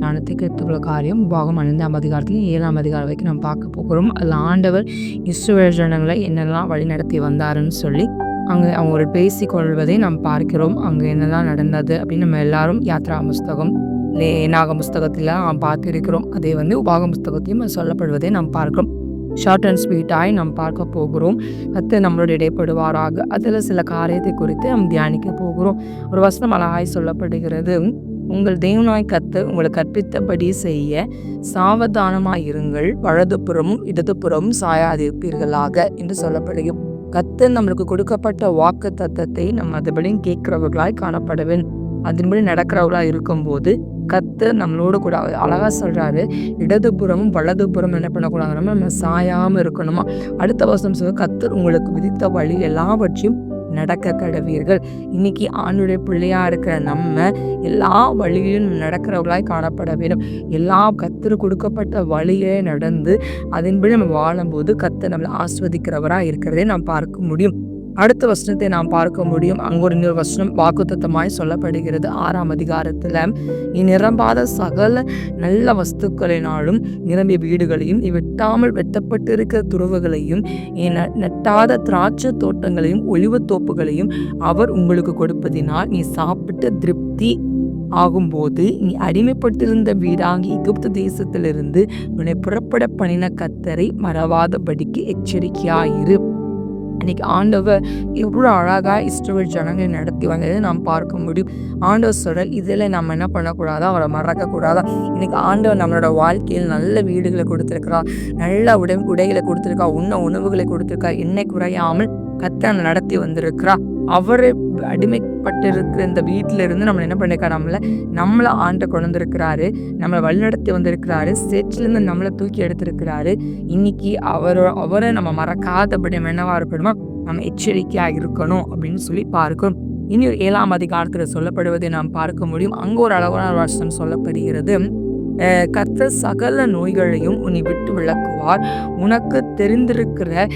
தியானத்துக்கு எடுத்துக்கொள்ள காரியம் பாகம் 5ஆம் அதிகாரத்தில் 7ஆம் அதிகாரம் வரைக்கும் நம்ம பார்க்க போகிறோம். அதில் ஆண்டவர் இஸ்ரவேல் ஜனங்களை என்னெல்லாம் வழி நடத்தி வந்தாருன்னு சொல்லி அங்கே அவங்க ஒரு பேசிக்கொள்வதை நாம் பார்க்கிறோம். அங்கே என்னெல்லாம் நடந்தது அப்படின்னு நம்ம எல்லாரும் யாத்ரா புஸ்தகம் ஏனாக புஸ்தகத்தில் நாம் பார்த்திருக்கிறோம். அதே உபாகம் புஸ்தகத்தையும் சொல்லப்படுவதை நாம் பார்க்கிறோம். ஷார்ட் அண்ட் ஸ்வீட்டாய் நாம் பார்க்க போகிறோம். கர்த்தர் நம்மளோட இடைப்படுவாராக. அதில் சில காரியத்தை குறித்து நாம் தியானிக்க போகிறோம். ஒரு வசனம் அழகாய் சொல்லப்படுகிறது, உங்கள் தேவனாய் கர்த்தர் உங்களுக்கு கற்பித்தபடி செய்ய சாவதானமாய் இருங்கள், வலதுபுறமும் இடதுபுறமும் சாயாதிருப்பீர்களாக என்று சொல்லப்படுகிறது. கர்த்தர் நம்மளுக்கு கொடுக்கப்பட்ட வாக்கு தத்தத்தை நம்ம அதுபடி கேட்கிறவர்களாய் காணப்பட வேண்டும். அதன்படி நடக்கிறவர்களா இருக்கும்போது கர்த்தர் நம்மளோட கூட அழகா சொல்றாரு, இடதுபுறமும் வலதுபுறம் என்ன பண்ணக்கூடாது, நம்ம சாயாம இருக்கணுமா. அடுத்த வருஷம் சொல்ல, கர்த்தர் உங்களுக்கு விதித்த வழி எல்லாவற்றையும் நடக்க கடவீர்கள். இன்னைக்கு ஆண்டுடைய பிள்ளையா இருக்கிற நம்ம எல்லா வழியிலும் நடக்கிறவர்களாய் காணப்பட வேண்டும். எல்லா கர்த்தர் கொடுக்கப்பட்ட வழியே நடந்து அதன்படி நம்ம வாழும்போது கர்த்தர் நம்மளை ஆஸ்வதிக்கிறவராக இருக்கிறதே நாம் பார்க்க முடியும். அடுத்த வசனத்தை நாம் பார்க்க முடியும். அங்கு ஒரு இன்னொரு வசனம் வாக்குத்தத்தமாய் சொல்லப்படுகிறது. 6ஆம் அதிகாரத்துல, நிரம்பாத சகல நல்ல வஸ்துக்களினாலும் நிரம்பிய வீடுகளையும், வெட்டாமல் வெட்டப்பட்டு இருக்கிற துறவுகளையும், நட்டாத திராட்சை தோட்டங்களையும் ஒலிவ தோப்புகளையும் அவர் உங்களுக்கு கொடுப்பதினால் நீ சாப்பிட்டு திருப்தி ஆகும்போது நீ அடிமைப்பட்டிருந்த வீடாகி எகிப்து தேசத்திலிருந்து உன்னை புறப்பட பண்ணின கர்த்தரை மறவாதபடிக்கு எச்சரிக்கையாயிரு. இன்னைக்கு ஆண்டவர் எவ்வளோ அழகாக இஸ்ரவேல் ஜனங்களை நடத்தி வந்ததை நாம் பார்க்க முடியும். ஆண்டவர் சொல்ற இதில் நம்ம என்ன பண்ணக்கூடாதா, அவரை மறக்கக்கூடாதா. இன்னைக்கு ஆண்டவர் நம்மளோட வாழ்க்கையில் நல்ல வீடுகளை கொடுத்துருக்கிறா, நல்ல உடைகளை கொடுத்துருக்கா, உணவுகளை கொடுத்துருக்கா, எண்ணெய் குறையாமல் கர்த்தர் நடத்தி வந்திருக்கிறா. அவரை அடிமைப்பட்டிருக்கிற இந்த வீட்டில இருந்து நம்மளை என்ன பண்ணிருக்கா, நம்மளை ஆண்ட கொண்டு வந்திருக்கிறாரு, நம்மளை வழிநடத்தி வந்திருக்கிறாரு, சேற்றிலிருந்து நம்மளை தூக்கி எடுத்திருக்கிறாரு. இன்னைக்கு அவரை நம்ம மறக்காதபடி என்னவா இருக்கணுமா, நம்ம எச்சரிக்கையா இருக்கணும் அப்படின்னு சொல்லி பார்க்கணும். இனி 7ஆம் அதிகாரத்துல சொல்லப்படுவதை நாம் பார்க்க முடியும். அங்க ஒரு அழகான வசனம் சொல்லப்படுகிறது, கர்த்தர் சகல நோய்களையும் உன்னை விட்டு விலக்குவார், உனக்கு தெரிந்திருக்கிற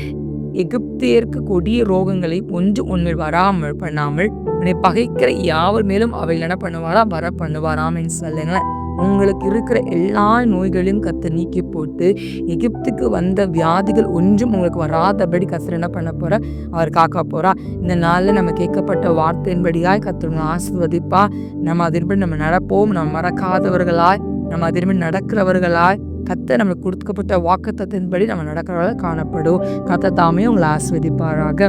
எகிப்தியருக்கு கொடிய ரோகங்களை ஒன்று உன்னில் வராமல் பண்ணாமல் உன்னை பகைக்கிற யாவர் மேலும் அவைகள் என்ன பண்ணுவாரா, வர பண்ணுவாராம் சொல்லுங்களேன். உங்களுக்கு இருக்கிற எல்லா நோய்களையும் கர்த்தர் நீக்கி போட்டு எகிப்துக்கு வந்த வியாதிகள் ஒன்றும் உங்களுக்கு வராதபடி கர்த்தர் என்ன பண்ண போற, அவர் காக்க போறா. இந்த நாளில் நம்ம கேட்கப்பட்ட வார்த்தையின்படியாய் கர்த்தர் ஆசீர்வதிப்பா. நம்ம அதன்படி நம்ம நடப்போம். நம்ம மறக்காதவர்களாய், நம்ம அதன்படி நடக்கிறவர்களாய், கர்த்தர் நம்மளுக்கு கொடுக்கப்பட்ட வாக்குத்தத்தத்தின்படி நம்ம நடக்கிறவர்களாக காணப்படும். கர்த்தர் தாமே உங்களை ஆசீர்வதிப்பாராக.